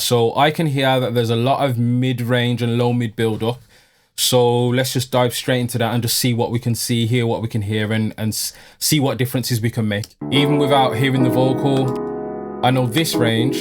So I can hear that there's a lot of mid-range and low mid build-up. So let's just dive straight into that and just see what we can see, hear what we can hear, and see what differences we can make. Even without hearing the vocal, I know this range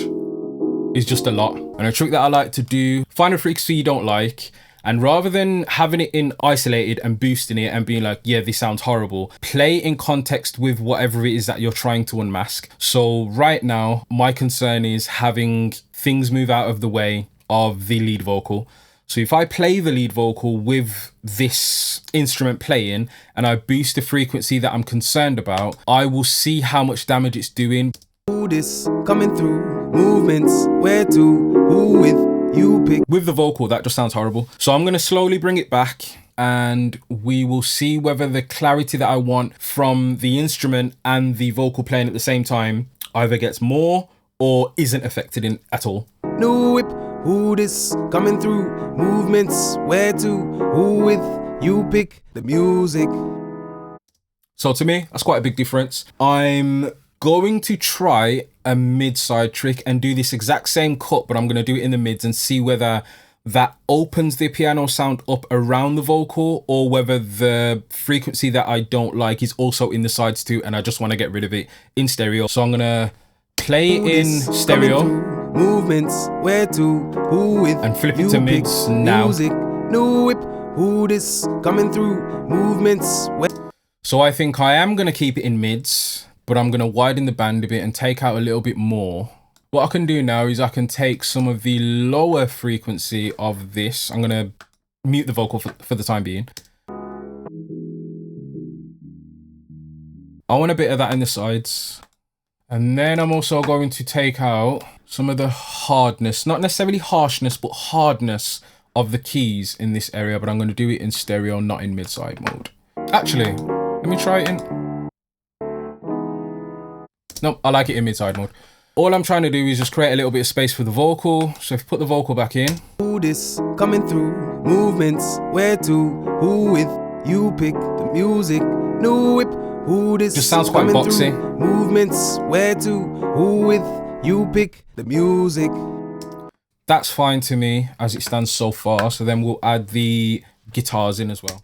is just a lot. And a trick that I like to do, find a frequency you don't like, and rather than having it in isolated and boosting it and being like, yeah, this sounds horrible, play in context with whatever it is that you're trying to unmask. So right now, my concern is having things move out of the way of the lead vocal. So if I play the lead vocal with this instrument playing and I boost the frequency that I'm concerned about, I will see how much damage it's doing. This coming through, movements, where to, who with, you pick. With the vocal, that just sounds horrible. So I'm gonna slowly bring it back and we will see whether the clarity that I want from the instrument and the vocal playing at the same time either gets more or isn't affected in at all. New whip, who this coming through, movements, where to, who with, you pick the music. So to me, that's quite a big difference. I'm going to try a mid-side trick and do this exact same cut, but I'm going to do it in the mids and see whether that opens the piano sound up around the vocal or whether the frequency that I don't like is also in the sides too and I just want to get rid of it in stereo. So I'm going to play in stereo, movements, where to, who with, and flip it to mids now. Music, new whip, who this coming through, movements, where. So I think I am going to keep it in mids, but I'm going to widen the band a bit and take out a little bit more. What I can do now is I can take some of the lower frequency of this. I'm going to mute the vocal for the time being. I want a bit of that in the sides. And then I'm also going to take out some of the hardness, not necessarily harshness, but hardness of the keys in this area. But I'm going to do it in stereo, not in mid-side mode. Actually, let me try it in. Nope, I like it in mid-side mode. All I'm trying to do is just create a little bit of space for the vocal. So if you put the vocal back in. Who this coming through, movements, where to, who with, you pick the music, new whip, who this just sounds quite boxy. Through, movements, where to, who with, you pick the music. That's fine to me as it stands so far. So then we'll add the guitars in as well.